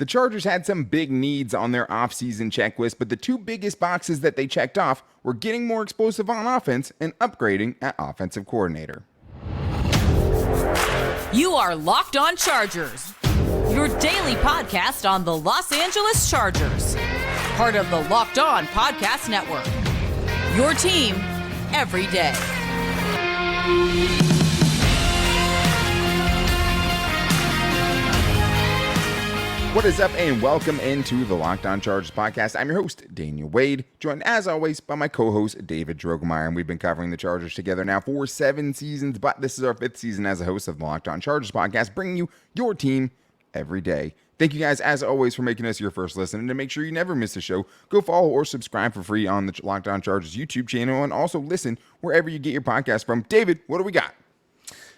The Chargers had some big needs on their offseason checklist, but the two biggest boxes that they checked off were getting more explosive on offense and upgrading at offensive coordinator. You are Locked On Chargers, your daily podcast on the Los Angeles Chargers, part of the Locked On Podcast Network, your team every day. What is up, and welcome into the Locked On Chargers podcast. I'm your host, Daniel Wade, joined as always by my co-host, David Drogemeyer, and we've been covering the Chargers together now for 7 seasons, but this is our 5th season as a host of the Locked On Chargers podcast, bringing you your team every day. Thank you guys, as always, for making us your first listen, and to make sure you never miss a show, go follow or subscribe for free on the Locked On Chargers YouTube channel, and also listen wherever you get your podcast from. David, what do we got?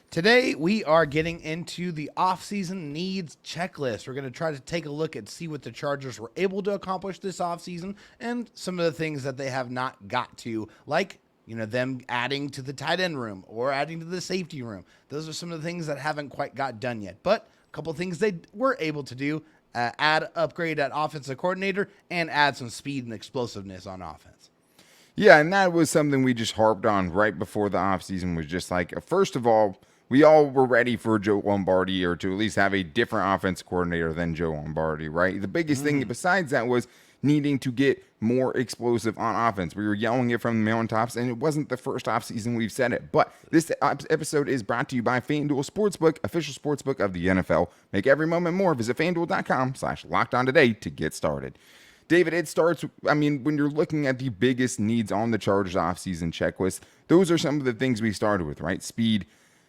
Today, we are getting into the offseason needs checklist. We're going to try to take a look and see what the Chargers were able to accomplish this offseason and some of the things that they have not got to, like, them adding to the tight end room or adding to the safety room. Those are some of the things that haven't quite got done yet. But a couple of things they were able to do, upgrade at offensive coordinator, and add some speed and explosiveness on offense. Yeah, and that was something we just harped on right before the offseason, was just like, first of all, we all were ready for Joe Lombardi, or to at least have a different offense coordinator than Joe Lombardi, right? The biggest thing besides that was needing to get more explosive on offense. We were yelling it from the mountaintops, and it wasn't the first offseason we've said it. But this episode is brought to you by FanDuel Sportsbook, official sportsbook of the NFL. Make every moment more. Visit FanDuel.com/LockedOn today to get started. David, it starts, when you're looking at the biggest needs on the Chargers offseason checklist, those are some of the things we started with, right? Speed.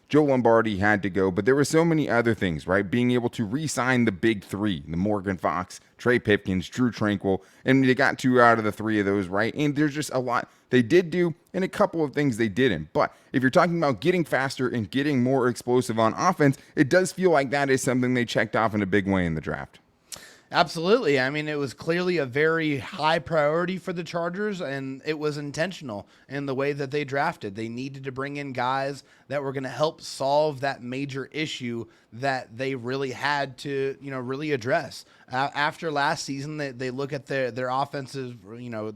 Joe Lombardi had to go, but there were so many other things, right? Being able to re-sign the big three, the Morgan Fox, Trey Pipkins, Drew Tranquill, and they got 2 out of the 3 of those, right? And there's just a lot they did do and a couple of things they didn't. But if you're talking about getting faster and getting more explosive on offense, it does feel like that is something they checked off in a big way in the draft. Absolutely. It was clearly a very high priority for the Chargers, and it was intentional in the way that they drafted. They needed to bring in guys that were going to help solve that major issue that they really had to, really address. After last season, they look at their offensive,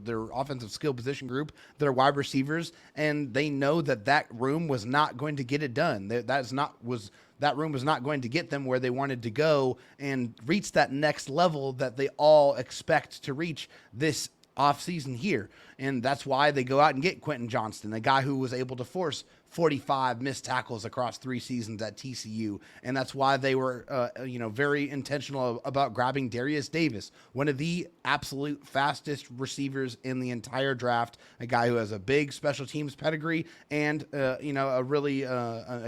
their offensive skill position group, their wide receivers, and they know that room was not going to get it done. That room was not going to get them where they wanted to go and reach that next level that they all expect to reach this offseason here. And that's why they go out and get Quentin Johnston, a guy who was able to force 45 missed tackles across 3 seasons at TCU. And that's why they were, very intentional about grabbing Derius Davis, one of the absolute fastest receivers in the entire draft, a guy who has a big special teams pedigree and, a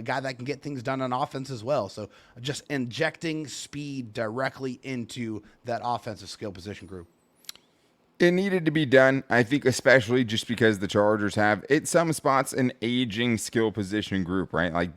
guy that can get things done on offense as well. So just injecting speed directly into that offensive skill position group. It needed to be done, I think, especially just because the Chargers have, at some spots, an aging skill position group, right? Like,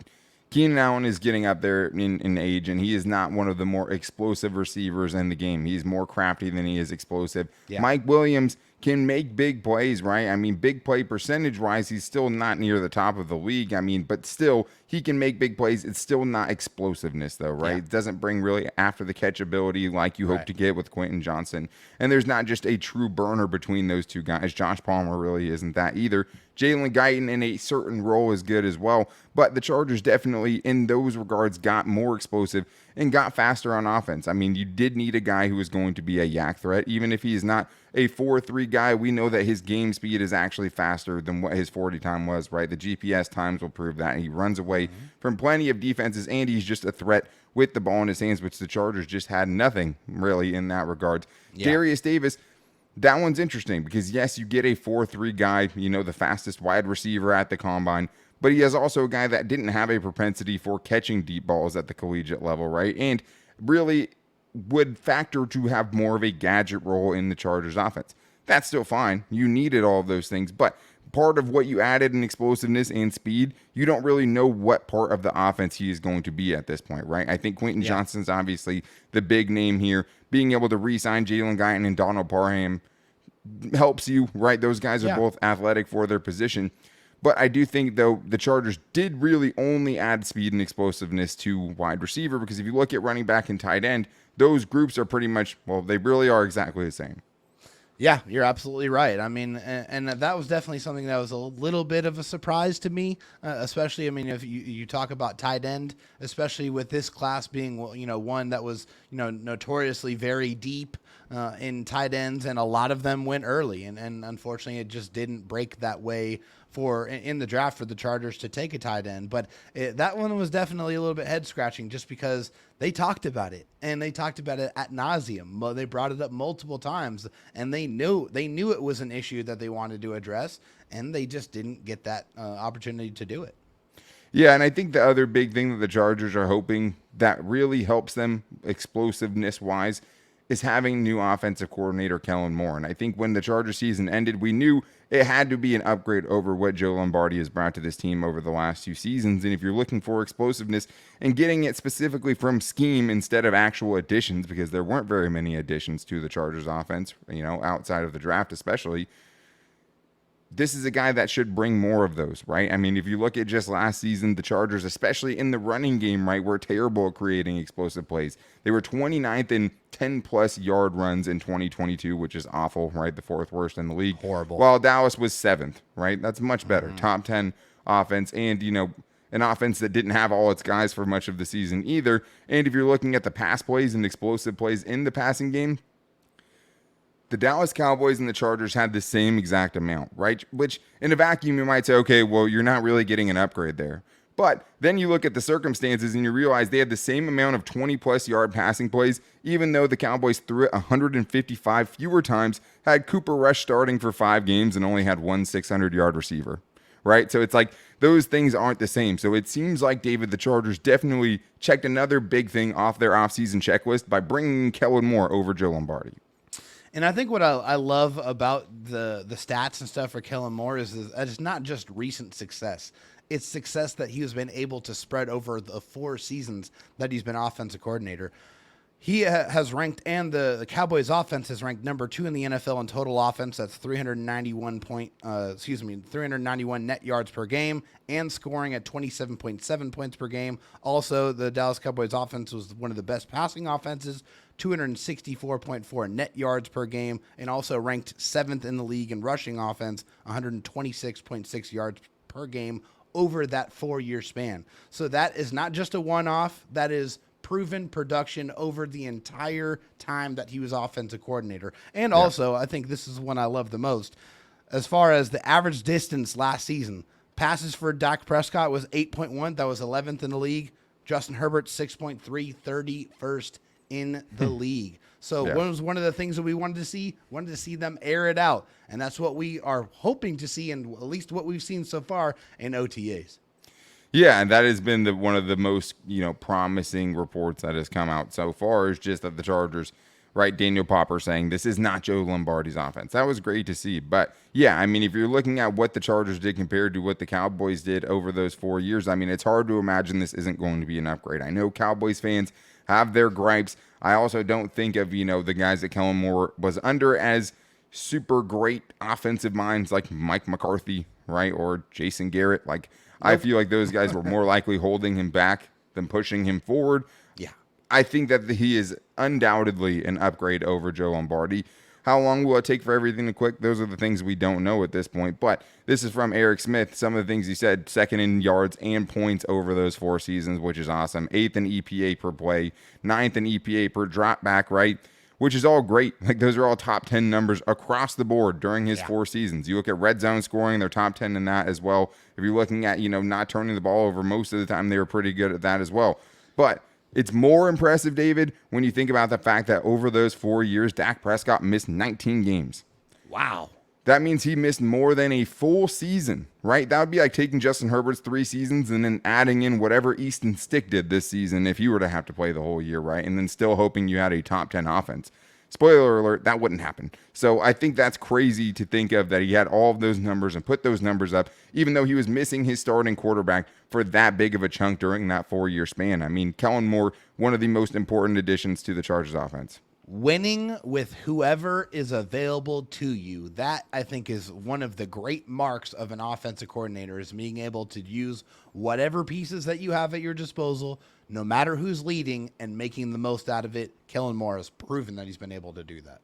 Keenan Allen is getting up there in age, and he is not one of the more explosive receivers in the game. He's more crafty than he is explosive. Yeah. Mike Williams can make big plays, right? Big play percentage-wise, he's still not near the top of the league. But still, he can make big plays. It's still not explosiveness, though, right? Yeah. It doesn't bring really after-the-catch ability like you hope to get with Quentin Johnston. And there's not just a true burner between those two guys. Josh Palmer really isn't that either. Jalen Guyton in a certain role is good as well. But the Chargers definitely, in those regards, got more explosive and got faster on offense. You did need a guy who was going to be a yak threat. Even if he is not a 4.3 guy, we know that his game speed is actually faster than what his 40 time was, right? The GPS times will prove that. He runs away from plenty of defenses, and he's just a threat with the ball in his hands, which the Chargers just had nothing really in that regard. Yeah. Derius Davis, that one's interesting because, yes, you get a 4.3 guy, the fastest wide receiver at the combine, but he is also a guy that didn't have a propensity for catching deep balls at the collegiate level, right? And really would factor to have more of a gadget role in the Chargers offense. That's still fine. You needed all of those things, but part of what you added in explosiveness and speed, you don't really know what part of the offense he is going to be at this point, right? I think Quentin Johnston's obviously the big name here. Being able to re-sign Jalen Guyton and Donald Parham helps you, right? Those guys are both athletic for their position. But I do think, though, the Chargers did really only add speed and explosiveness to wide receiver, because if you look at running back and tight end, those groups are pretty much, well, they really are exactly the same. Yeah, you're absolutely right. I mean, and that was definitely something that was a little bit of a surprise to me, especially, I mean, if you talk about tight end, especially with this class being, one that was, notoriously very deep in tight ends, and a lot of them went early. And unfortunately, it just didn't break that way in the draft for the Chargers to take a tight end. But that one was definitely a little bit head scratching, just because they talked about it, and they talked about it ad nauseum. They brought it up multiple times, and they knew it was an issue that they wanted to address, and they just didn't get that opportunity to do it. Yeah, and I think the other big thing that the Chargers are hoping that really helps them explosiveness-wise is having new offensive coordinator Kellen Moore. And I think when the Charger season ended, we knew it had to be an upgrade over what Joe Lombardi has brought to this team over the last 2 seasons. And if you're looking for explosiveness and getting it specifically from scheme instead of actual additions, because there weren't very many additions to the Chargers offense, outside of the draft especially, this is a guy that should bring more of those, right? I mean, if you look at just last season, the Chargers, especially in the running game, right, were terrible at creating explosive plays. They were 29th in 10-plus yard runs in 2022, which is awful, right? The 4th worst in the league. Horrible. While Dallas was 7th, right? That's much better. Top 10 offense, and, an offense that didn't have all its guys for much of the season either. And if you're looking at the pass plays and explosive plays in the passing game, the Dallas Cowboys and the Chargers had the same exact amount, right? Which, in a vacuum, you might say, okay, well, you're not really getting an upgrade there. But then you look at the circumstances and you realize they had the same amount of 20-plus yard passing plays, even though the Cowboys threw it 155 fewer times, had Cooper Rush starting for 5 games and only had one 600-yard receiver, right? So it's like those things aren't the same. So it seems like, David, the Chargers definitely checked another big thing off their offseason checklist by bringing Kellen Moore over Joe Lombardi. And I think what I love about the stats and stuff for Kellen Moore is it's not just recent success. It's success that he has been able to spread over the 4 seasons that he's been offensive coordinator. He has ranked, and the Cowboys offense has ranked number 2 in the NFL in total offense. That's 391 net yards per game, and scoring at 27.7 points per game. Also, the Dallas Cowboys offense was one of the best passing offenses, 264.4 net yards per game, and also ranked 7th in the league in rushing offense, 126.6 yards per game over that 4-year span. So that is not just a one-off. That is proven production over the entire time that he was offensive coordinator. And also, I think this is one I love the most. As far as the average distance last season, passes for Dak Prescott was 8.1. That was 11th in the league. Justin Herbert, 6.3, 31st in the league. So what was one of the things that we wanted to see? Wanted to see them air it out. And that's what we are hoping to see, and at least what we've seen so far in OTAs. Yeah, and that has been one of the most, promising reports that has come out so far, is just that the Chargers, right, Daniel Popper saying this is not Joe Lombardi's offense. That was great to see. But, yeah, I mean, if you're looking at what the Chargers did compared to what the Cowboys did over those 4 years, I mean, it's hard to imagine this isn't going to be an upgrade. I know Cowboys fans have their gripes. I also don't think of, the guys that Kellen Moore was under as super great offensive minds like Mike McCarthy, right, or Jason Garrett. Like, I feel like those guys were more likely holding him back than pushing him forward. Yeah. I think that he is undoubtedly an upgrade over Joe Lombardi. How long will it take for everything to click? Those are the things we don't know at this point. But this is from Eric Smith. Some of the things he said: 2nd in yards and points over those 4 seasons, which is awesome. 8th in EPA per play, 9th in EPA per drop back, right? Which is all great. Like, those are all top 10 numbers across the board during his 4 seasons. You look at red zone scoring, they're top 10 in that as well. If you're looking at, not turning the ball over most of the time, they were pretty good at that as well. But it's more impressive, David, when you think about the fact that over those 4 years, Dak Prescott missed 19 games. Wow. That means he missed more than a full season, right? That would be like taking Justin Herbert's 3 seasons and then adding in whatever Easton Stick did this season if you were to have to play the whole year, right? And then still hoping you had a top 10 offense. Spoiler alert, that wouldn't happen. So I think that's crazy to think of, that he had all of those numbers and put those numbers up, even though he was missing his starting quarterback for that big of a chunk during that 4-year span. I mean, Kellen Moore, one of the most important additions to the Chargers offense. winning with whoever is available to you. That, I think, is one of the great marks of an offensive coordinator, is being able to use whatever pieces that you have at your disposal, no matter who's leading, and making the most out of it. Kellen Moore has proven that he's been able to do that.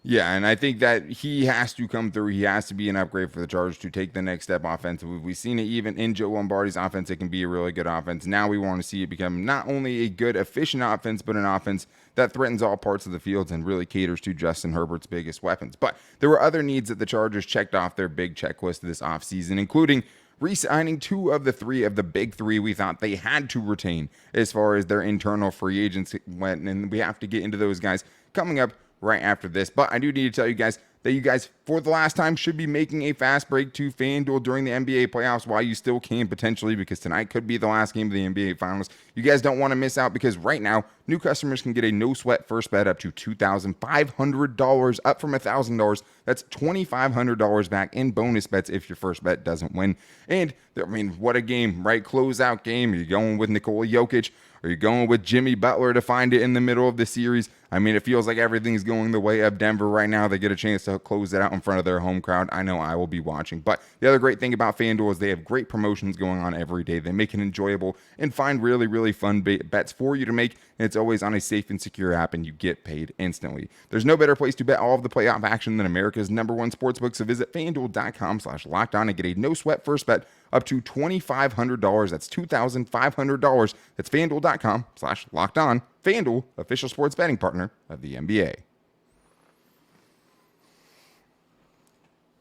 Yeah, and I think that he has to come through. He has to be an upgrade for the Chargers to take the next step offensively. We've seen it even in Joe Lombardi's offense. It can be a really good offense. Now we want to see it become not only a good, efficient offense, but an offense that threatens all parts of the field and really caters to Justin Herbert's biggest weapons. But there were other needs that the Chargers checked off their big checklist this offseason, including re-signing 2 of the 3 of the big 3 we thought they had to retain as far as their internal free agents went. And we have to get into those guys coming up right after this. But I do need to tell you guys that you guys, for the last time, should be making a fast break to FanDuel during the NBA playoffs while you still can potentially, because tonight could be the last game of the NBA Finals. You guys don't want to miss out, because right now, new customers can get a no-sweat first bet up to $2,500, up from $1,000. That's $2,500 back in bonus bets if your first bet doesn't win. And, I mean, what a game, right? Closeout game. Are you going with Nikola Jokic? Are you going with Jimmy Butler to find it in the middle of the series? I mean, it feels like everything's going the way of Denver right now. They get a chance to close it out in front of their home crowd. I know I will be watching. But the other great thing about FanDuel is they have great promotions going on every day. They make it enjoyable and find really, really fun bets for you to make. And it's always on a safe and secure app, and you get paid instantly. There's no better place to bet all of the playoff action than America's #1 sportsbook. So visit FanDuel.com/lockedon and get a no-sweat first bet up to $2,500. That's $2,500. That's FanDuel.com/lockedon. FanDuel, official sports betting partner of the NBA.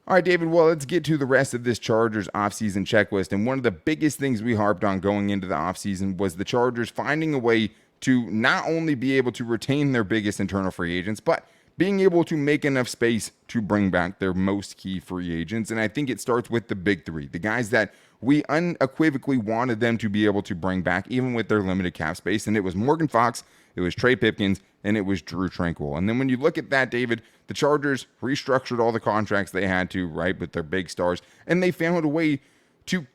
All right, David, well, let's get to the rest of this Chargers offseason checklist. And one of the biggest things we harped on going into the offseason was the Chargers finding a way to not only be able to retain their biggest internal free agents, but being able to make enough space to bring back their most key free agents. And I think it starts with the big 3, the guys that we unequivocally wanted them to be able to bring back, even with their limited cap space. And it was Morgan Fox, it was Trey Pipkins, and it was Drew Tranquill. And then when you look at that, David, the Chargers restructured all the contracts they had to, right, with their big stars. And they found a way to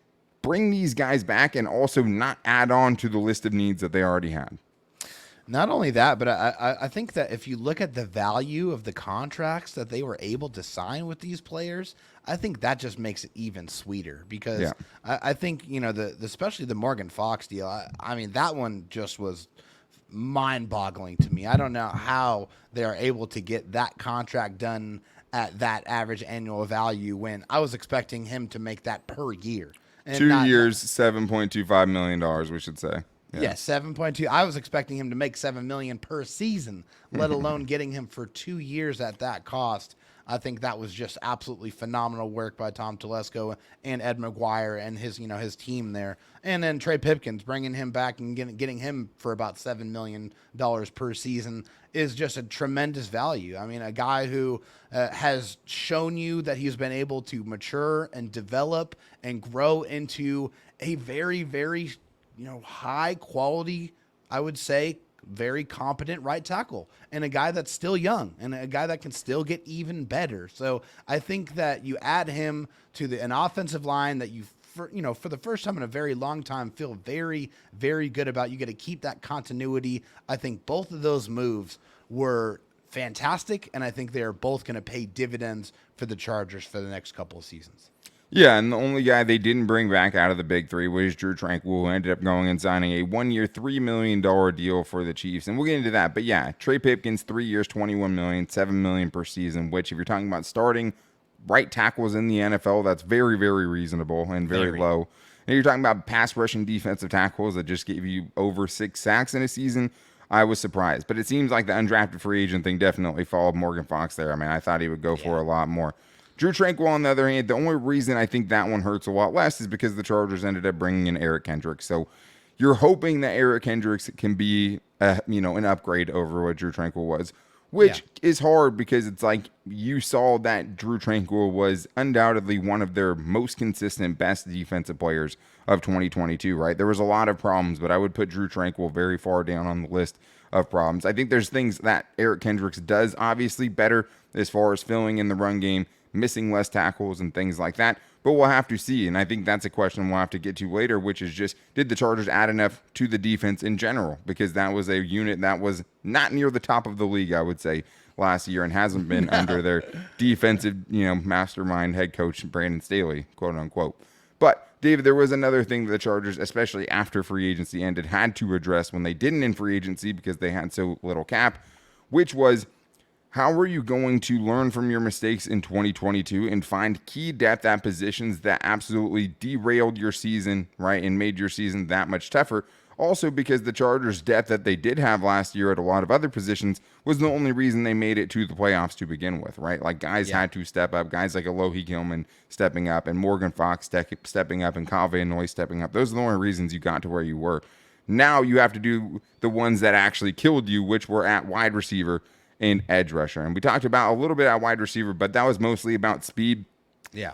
bring these guys back and also not add on to the list of needs that they already had. Not only that, but I think that if you look at the value of the contracts that they were able to sign with these players, I think that just makes it even sweeter, because I think, you know, especially the Morgan Fox deal, I mean, that one just was mind-boggling to me. I don't know how they are able to get that contract done at that average annual value when I was expecting him to make that per year. And 2 years, $7.25 million, we should say. Yeah, 7.2. I was expecting him to make $7 million per season, let alone getting him for 2 years at that cost. I think that was just absolutely phenomenal work by Tom Telesco and Ed McGuire and his team there. And then Trey Pipkins, bringing him back and getting him for about $7 million per season is just a tremendous value. I mean, a guy who has shown you that he's been able to mature and develop and grow into a very, very high quality, I would say, very competent right tackle, and a guy that's still young and a guy that can still get even better. So I think that you add him to an offensive line that for the first time in a very long time feel very, very good about. You got to keep that continuity. I think both of those moves were fantastic, and I think they are both going to pay dividends for the Chargers for the next couple of seasons. Yeah, and the only guy they didn't bring back out of the big 3 was Drew Tranquill, who ended up going and signing a 1-year, $3 million deal for the Chiefs. And we'll get into that. But yeah, Trey Pipkins, 3 years, $21 million, $7 million per season, which if you're talking about starting right tackles in the NFL, that's very, very reasonable and very low. And you're talking about pass rushing defensive tackles that just gave you over 6 sacks in a season, I was surprised. But it seems like the undrafted free agent thing definitely followed Morgan Fox there. I mean, I thought he would go for a lot more. Drew Tranquill, on the other hand, the only reason I think that one hurts a lot less is because the Chargers ended up bringing in Eric Kendricks. So you're hoping that Eric Kendricks can be, an upgrade over what Drew Tranquill was, which is hard because it's like you saw that Drew Tranquill was undoubtedly one of their most consistent, best defensive players of 2022, right? There was a lot of problems, but I would put Drew Tranquill very far down on the list of problems. I think there's things that Eric Kendricks does obviously better as far as filling in the run game, missing less tackles and things like that. But we'll have to see. And I think that's a question we'll have to get to later, which is just, did the Chargers add enough to the defense in general? Because that was a unit that was not near the top of the league, I would say, last year, and hasn't been under their defensive, mastermind head coach, Brandon Staley, quote unquote. But David, there was another thing that the Chargers, especially after free agency ended, had to address when they didn't in free agency because they had so little cap, which was, how are you going to learn from your mistakes in 2022 and find key depth at positions that absolutely derailed your season, right, and made your season that much tougher? Also, because the Chargers' depth that they did have last year at a lot of other positions was the only reason they made it to the playoffs to begin with, right? Like, guys had to step up. Guys like Alohi Gilman stepping up and Morgan Fox stepping up and Kyle Van Noy stepping up. Those are the only reasons you got to where you were. Now you have to do the ones that actually killed you, which were at wide receiver and edge rusher. And we talked about a little bit at wide receiver, but that was mostly about speed. Yeah.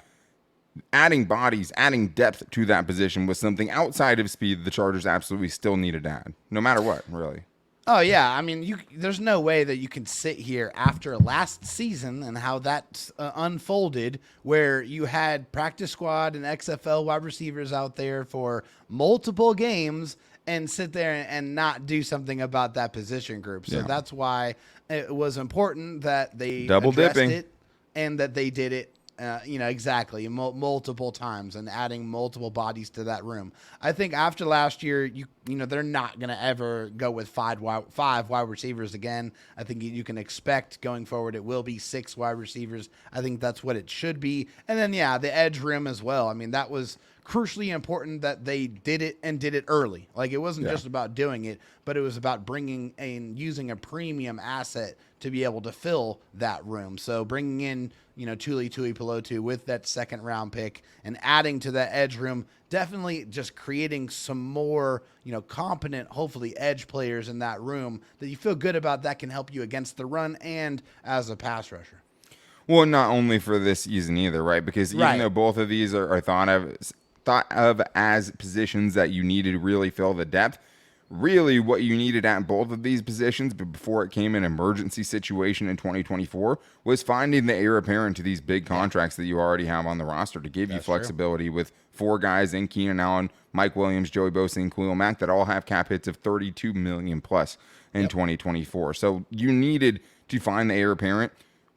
Adding bodies, adding depth to that position was something outside of speed the Chargers absolutely still needed to add, no matter what, really. Oh, yeah. I mean, there's no way that you can sit here after last season and how that unfolded, where you had practice squad and XFL wide receivers out there for multiple games and sit there and not do something about that position group. So that's why it was important that they double addressed dipping it and that they did it. Exactly, multiple times and adding multiple bodies to that room. I think after last year, they're not going to ever go with five wide receivers again. I think you can expect going forward it will be 6 wide receivers. I think that's what it should be. And then, the edge room as well. I mean, that was crucially important that they did it and did it early. Like, it wasn't just about doing it, but it was about bringing and using a premium asset to be able to fill that room. So bringing in, Tuli Tuipulotu with that second round pick and adding to that edge room, definitely just creating some more, competent, hopefully edge players in that room that you feel good about that can help you against the run and as a pass rusher. Well, not only for this season either, right? Because even though both of these are thought of as positions that you needed to really fill the depth, really what you needed at both of these positions, but before it came an emergency situation in 2024, was finding the heir apparent to these big contracts that you already have on the roster to give you flexibility with 4 guys in Keenan Allen, Mike Williams, Joey Bosa, and Khalil Mack that all have cap hits of $32 million plus in 2024. So you needed to find the heir apparent.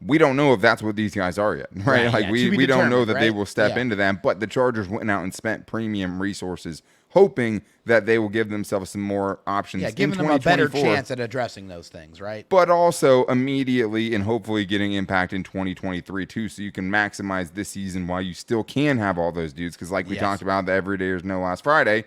We don't know if that's what these guys are yet, right? Like we don't know that they will step into that, but the Chargers went out and spent premium resources hoping that they will give themselves some more options. Yeah, giving them a better chance at addressing those things, right? But also immediately and hopefully getting impact in 2023 too, so you can maximize this season while you still can have all those dudes. Because like we talked about, the Everydayers Know Last Friday,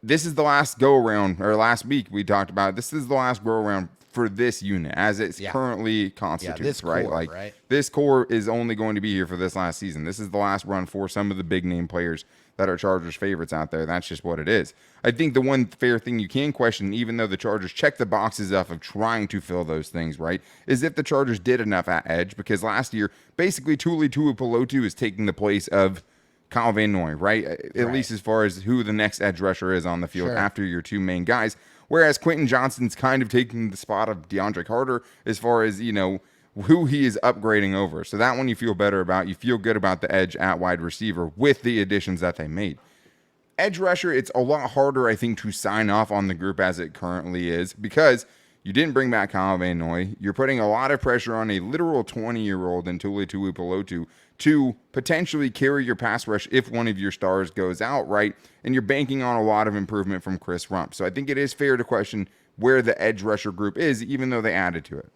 this is the last go-around, or last week we talked about, this is the last go-around for this unit as it's currently constitutes, right? Core, this core is only going to be here for this last season. This is the last run for some of the big name players that are Chargers favorites out there. That's just what it is. I think the one fair thing you can question, even though the Chargers check the boxes off of trying to fill those things, right, is if the Chargers did enough at edge, because last year, basically Tuli Tuipulotu is taking the place of Kyle Van Noy, right? At least as far as who the next edge rusher is on the field after your 2 main guys. Whereas Quentin Johnston's kind of taking the spot of DeAndre Carter as far as, who he is upgrading over. So that one you feel better about. You feel good about the edge at wide receiver with the additions that they made. Edge rusher, it's a lot harder, I think, to sign off on the group as it currently is because you didn't bring back Kyle Van Noy. You're putting a lot of pressure on a literal 20-year-old in Tuli Tuipulotu to potentially carry your pass rush if one of your stars goes out, right? And you're banking on a lot of improvement from Chris Rump. So I think it is fair to question where the edge rusher group is, even though they added to it.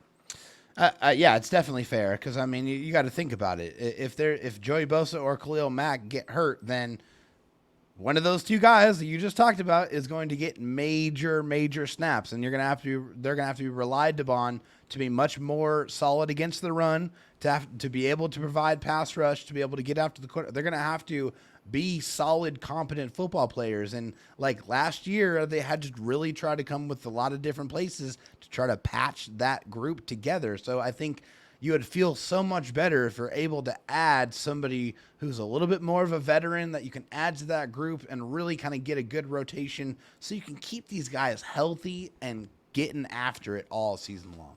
It's definitely fair because, I mean, you got to think about it. If Joey Bosa or Khalil Mack get hurt, then one of those 2 guys that you just talked about is going to get major snaps, and they're going to have to be relied upon to be much more solid against the run, to be able to provide pass rush, to be able to get after the quarter. They're going to have to be solid, competent football players. And like last year, they had to really try to come with a lot of different places to try to patch that group together. So I think you would feel so much better if you're able to add somebody who's a little bit more of a veteran that you can add to that group and really kind of get a good rotation so you can keep these guys healthy and getting after it all season long.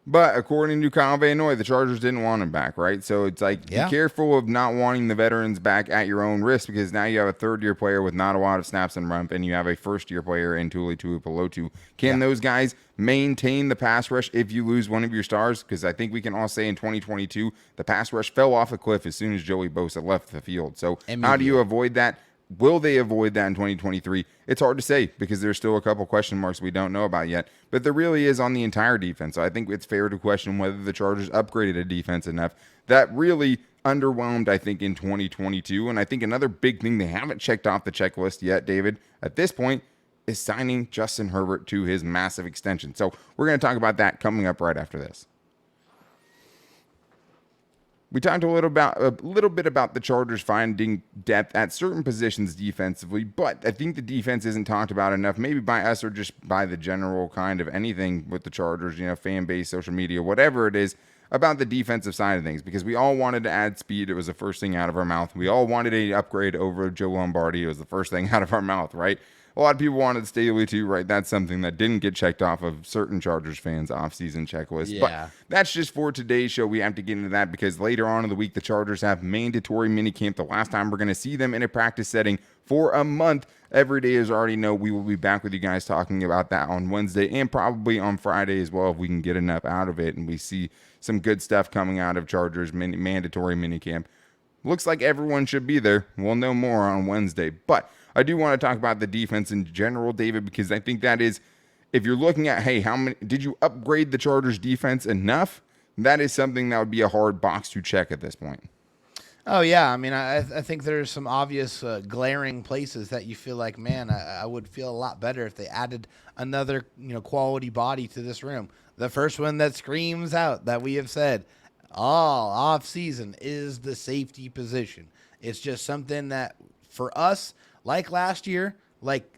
But according to Kyle Van Noy, the Chargers didn't want him back, right? So it's like, be careful of not wanting the veterans back at your own risk, because now you have a third-year player with not a lot of snaps and rump, and you have a first-year player in Tuli Tuipulotu. Can those guys maintain the pass rush if you lose one of your stars? Because I think we can all say in 2022, the pass rush fell off a cliff as soon as Joey Bosa left the field. So how do you avoid that? Will they avoid that in 2023? It's hard to say, because there's still a couple question marks we don't know about yet. But there really is on the entire defense. So I think it's fair to question whether the Chargers upgraded a defense enough. That really underwhelmed, I think, in 2022. And I think another big thing they haven't checked off the checklist yet, David, at this point, is signing Justin Herbert to his massive extension. So we're going to talk about that coming up right after this. We talked a little bit about the Chargers finding depth at certain positions defensively, but I think the defense isn't talked about enough, maybe by us or just by the general kind of anything with the Chargers, fan base, social media, whatever it is, about the defensive side of things, because we all wanted to add speed. It was the first thing out of our mouth. We all wanted an upgrade over Joe Lombardi. It was the first thing out of our mouth, right? A lot of people wanted Staley too, right? That's something that didn't get checked off of certain Chargers fans' offseason checklist. Yeah. But that's just for today's show. We have to get into that because later on in the week, the Chargers have mandatory minicamp. The last time we're going to see them in a practice setting for a month. Every day, as I already know, we will be back with you guys talking about that on Wednesday and probably on Friday as well, if we can get enough out of it and we see some good stuff coming out of Chargers mandatory minicamp. Looks like everyone should be there. We'll know more on Wednesday. But I do want to talk about the defense in general, David, because I think that is, if you're looking at, hey, how many did you upgrade the Chargers defense enough? That is something that would be a hard box to check at this point. Oh, yeah. I mean, I think there's some obvious glaring places that you feel like, man, I would feel a lot better if they added another, quality body to this room. The first one that screams out that we have said all off-season is the safety position. It's just something that for us, like last year,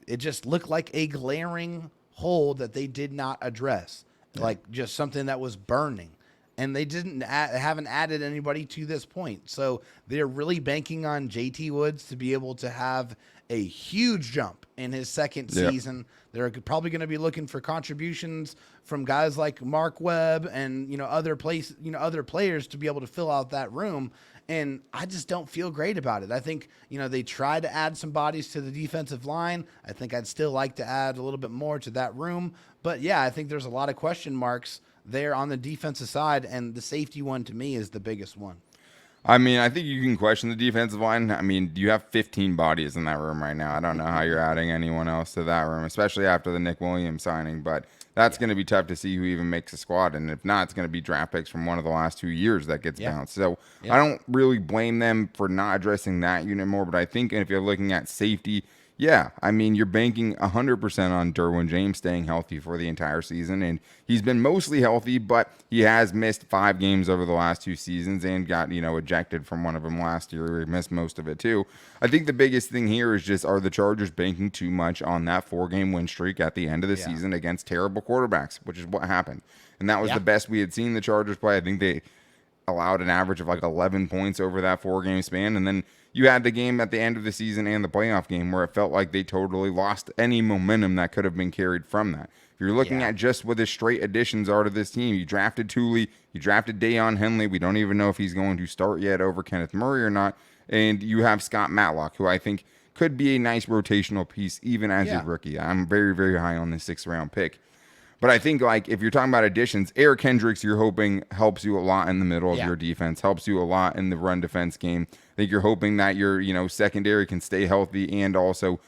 it just looked like a glaring hole that they did not address, like just something that was burning. And they haven't added anybody to this point. So they're really banking on JT Woods to be able to have a huge jump in his second season. They're probably going to be looking for contributions from guys like Mark Webb and other players to be able to fill out that room. And I just don't feel great about it. I think, they tried to add some bodies to the defensive line. I think I'd still like to add a little bit more to that room. But yeah, I think there's a lot of question marks there on the defensive side, and the safety one to me is the biggest one. I mean, I think you can question the defensive line. I mean, you have 15 bodies in that room right now. I don't know how you're adding anyone else to that room, especially after the Nick Williams signing, but that's going to be tough to see who even makes a squad, and if not, it's going to be draft picks from one of the last 2 years that gets bounced. So I don't really blame them for not addressing that unit more, but I think if you're looking at safety, I mean, you're banking 100% on Derwin James staying healthy for the entire season, and he's been mostly healthy, but he has missed 5 games over the last 2 seasons and got, ejected from one of them last year. He missed most of it, too. I think the biggest thing here is just, are the Chargers banking too much on that 4-game win streak at the end of the season against terrible quarterbacks, which is what happened. And that was the best we had seen the Chargers play. I think they allowed an average of 11 points over that 4-game span, and then you had the game at the end of the season and the playoff game where it felt like they totally lost any momentum that could have been carried from that. If you're looking at just what the straight additions are to this team, you drafted Tuli, you drafted Deion Henley. We don't even know if he's going to start yet over Kenneth Murray or not. And you have Scott Matlock, who I think could be a nice rotational piece even as a rookie. I'm very, very high on this 6th-round pick. But I think, if you're talking about additions, Eric Hendricks, you're hoping helps you a lot in the middle of your defense, helps you a lot in the run defense game. I think you're hoping that your, secondary can stay healthy and also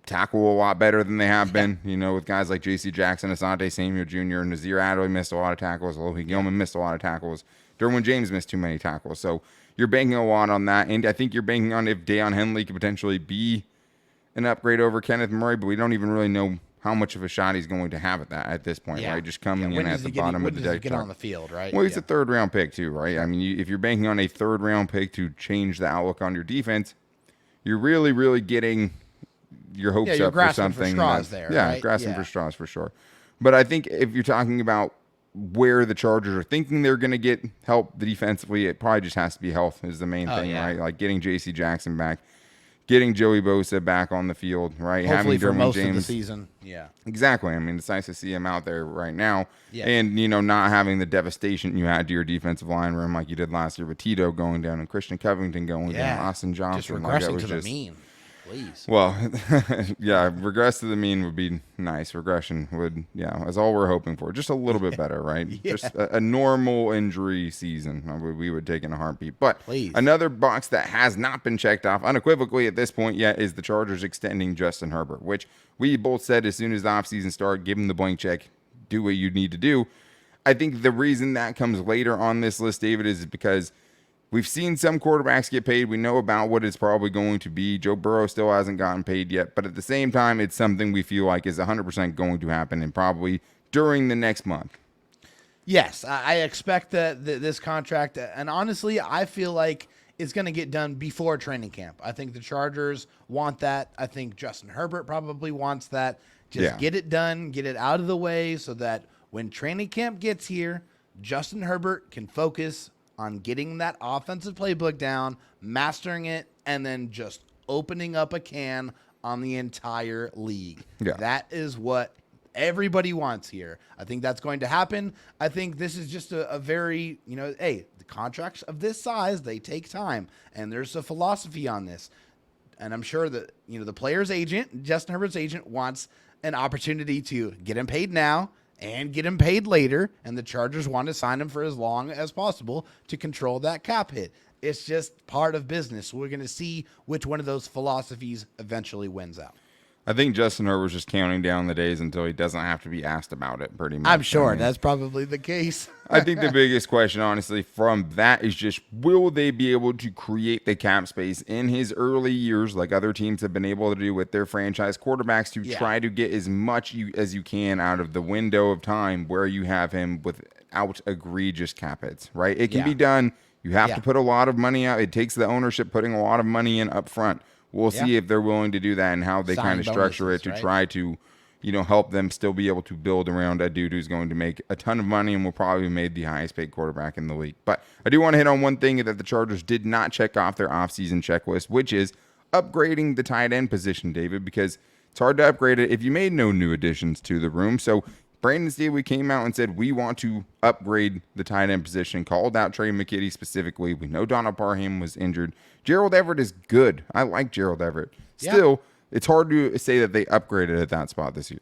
tackle a lot better than they have been, with guys like J.C. Jackson, Asante Samuel Jr., and Nazir Adderley missed a lot of tackles. Alohi Gilman missed a lot of tackles. Derwin James missed too many tackles. So you're banking a lot on that. And I think you're banking on if Deion Henley could potentially be an upgrade over Kenneth Murray, but we don't even really know how much of a shot he's going to have at this point, right? Just coming in at the bottom of the deck. Get on the field, right? Well, he's a 3rd-round pick too, right? I mean, if you're banking on a 3rd-round pick to change the outlook on your defense, you're really, really getting your hopes up for something. Grasping for straws for sure. But I think if you're talking about where the Chargers are thinking they're going to get help defensively, it probably just has to be health is the main thing, right? Like getting J.C. Jackson back. getting Joey Bosa back on the field, right? Hopefully Having for Derwin most James. of the season. Yeah. Exactly. I mean, it's nice to see him out there right now. Yeah. And, not having the devastation you had to your defensive line room like you did last year with Tito going down and Christian Covington going down, Austin Johnson. Just like, that regressing was to the mean. Please. Well, yeah, regress to the mean would be nice. Regression would, that's all we're hoping for. Just a little bit better, right? Yeah. Just a normal injury season we would take in a heartbeat. But Please. Another box that has not been checked off unequivocally at this point yet is the Chargers extending Justin Herbert, which we both said as soon as the offseason started, give him the blank check, do what you need to do. I think the reason that comes later on this list, David, is because we've seen some quarterbacks get paid. We know about what it's probably going to be. Joe Burrow still hasn't gotten paid yet. But at the same time, it's something we feel like is 100% going to happen and probably during the next month. Yes, I expect that this contract, and honestly, I feel like it's going to get done before training camp. I think the Chargers want that. I think Justin Herbert probably wants that. Just get it done, get it out of the way so that when training camp gets here, Justin Herbert can focus on getting that offensive playbook down, mastering it, and then just opening up a can on the entire league. Yeah. That is what everybody wants here. I think that's going to happen. I think this is just a very, hey, the contracts of this size, they take time, and there's a philosophy on this. And I'm sure that, the player's agent, Justin Herbert's agent, wants an opportunity to get him paid now and get him paid later, and the Chargers want to sign him for as long as possible to control that cap hit. It's just part of business. We're going to see which one of those philosophies eventually wins out. I think Justin Herbert's just counting down the days until he doesn't have to be asked about it, pretty much. I'm sure that's probably the case. I think the biggest question, honestly, from that is just, will they be able to create the cap space in his early years, like other teams have been able to do with their franchise quarterbacks, to try to get as much as you can out of the window of time where you have him without egregious cap hits, right? It can be done. You have to put a lot of money out. It takes the ownership putting a lot of money in up front. We'll see if they're willing to do that and how they kind of structure it to try to, help them still be able to build around a dude who's going to make a ton of money and will probably be made the highest paid quarterback in the league. But I do want to hit on one thing that the Chargers did not check off their offseason checklist, which is upgrading the tight end position, David, because it's hard to upgrade it if you made no new additions to the room. So Brandon Staley came out and said, we want to upgrade the tight end position, called out Trey McKitty specifically. We know Donald Parham was injured. Gerald Everett is good. I like Gerald Everett. Still, it's hard to say that they upgraded at that spot this year.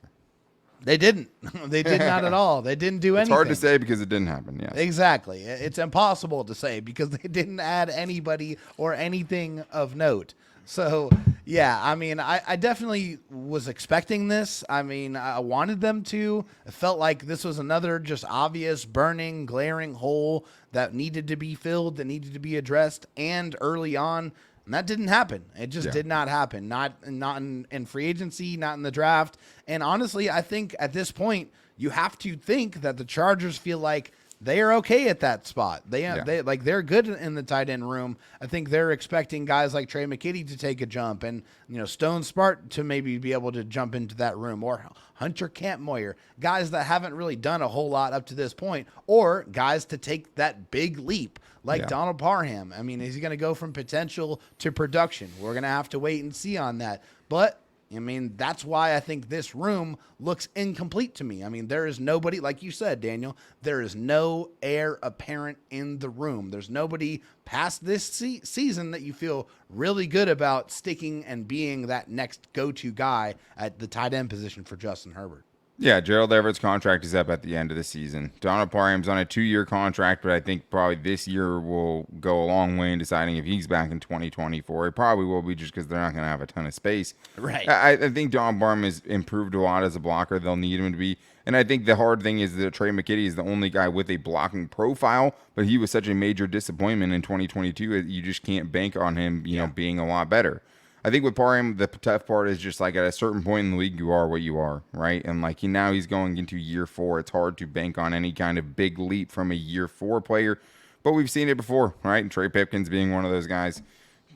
They didn't. They did not at all. They didn't do anything. It's hard to say because it didn't happen, yes. Exactly. It's impossible to say because they didn't add anybody or anything of note. So, I definitely was expecting this. I wanted them to. It felt like this was another just obvious, burning, glaring hole that needed to be filled, that needed to be addressed, and early on. And that didn't happen. It just did not happen. Not in free agency, not in the draft. And honestly, I think at this point, you have to think that the Chargers feel like they are okay at that spot. They're good in the tight end room. I think they're expecting guys like Trey McKitty to take a jump and, Stone Smart to maybe be able to jump into that room, or Hunter Kampmoyer, guys that haven't really done a whole lot up to this point, or guys to take that big leap like Donald Parham. Is he going to go from potential to production? We're going to have to wait and see on that. But that's why I think this room looks incomplete to me. There is nobody, like you said, Daniel, there is no heir apparent in the room. There's nobody past this season that you feel really good about sticking and being that next go-to guy at the tight end position for Justin Herbert. Yeah, Gerald Everett's contract is up at the end of the season. Donald Parham's on a 2-year contract, but I think probably this year will go a long way in deciding if he's back in 2024. It probably will be just because they're not going to have a ton of space. Right. I think Donald Parham has improved a lot as a blocker. They'll need him to be. And I think the hard thing is that Trey McKitty is the only guy with a blocking profile, but he was such a major disappointment in 2022 that you just can't bank on him, being a lot better. I think with Parham, the tough part is just like at a certain point in the league, you are what you are, right? And now he's going into year 4. It's hard to bank on any kind of big leap from a year 4 player, but we've seen it before, right? And Trey Pipkins being one of those guys,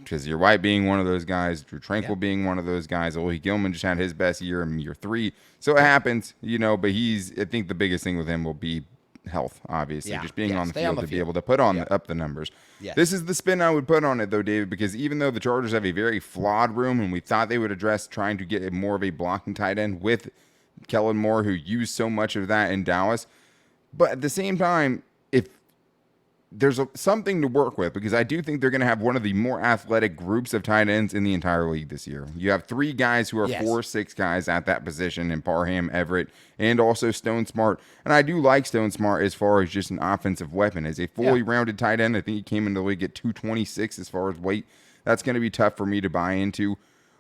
Kazir White being one of those guys, Drew Tranquill being one of those guys. Olie Gilman just had his best year in year 3. So it happens, but I think the biggest thing with him will be health, obviously, Yeah. just being Yeah, on the stay field on the to be field. able to put on Yep. up the numbers. Yes. This is the spin I would put on it, though, David, because even though the Chargers have a very flawed room, and we thought they would address trying to get more of a blocking tight end with Kellen Moore, who used so much of that in Dallas, but at the same time, if there's something to work with, because I do think they're going to have one of the more athletic groups of tight ends in the entire league this year. You have 3 guys who are Yes. 4'6" guys at that position in Parham, Everett, and also Stone Smart. And I do like Stone Smart as far as just an offensive weapon. As a fully rounded tight end, I think he came into the league at 226 as far as weight. That's going to be tough for me to buy into.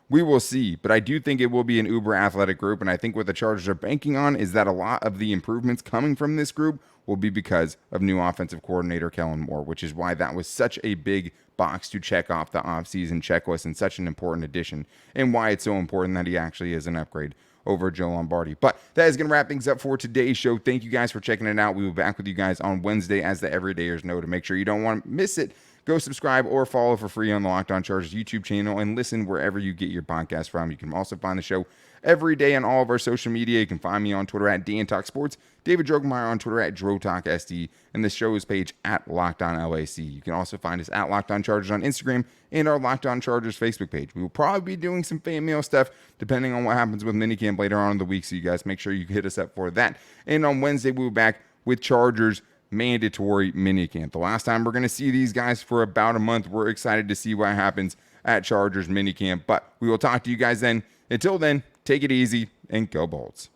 We will see, but I do think it will be an uber athletic group, and I think what the Chargers are banking on is that a lot of the improvements coming from this group will be because of new offensive coordinator Kellen Moore, which is why that was such a big box to check off the offseason checklist and such an important addition, and why it's so important that he actually is an upgrade over Joe Lombardi. But that is going to wrap things up for today's show. Thank you guys for checking it out. We will be back with you guys on Wednesday, as the Everydayers know. To make sure you don't want to miss it, go subscribe or follow for free on the Locked On Chargers YouTube channel and listen wherever you get your podcast from. You can also find the show every day on all of our social media. You can find me on Twitter at DanTalkSports, David Drogemeyer on Twitter at DroTalkSD, and the show's page at Locked On LAC. You can also find us at Locked On Chargers on Instagram and our Locked On Chargers Facebook page. We will probably be doing some fan mail stuff depending on what happens with minicamp later on in the week, so you guys make sure you hit us up for that. And on Wednesday, we'll be back with Chargers mandatory minicamp. The last time we're going to see these guys for about a month. We're excited to see what happens at Chargers minicamp, but we will talk to you guys then. Until then, take it easy and go Bolts.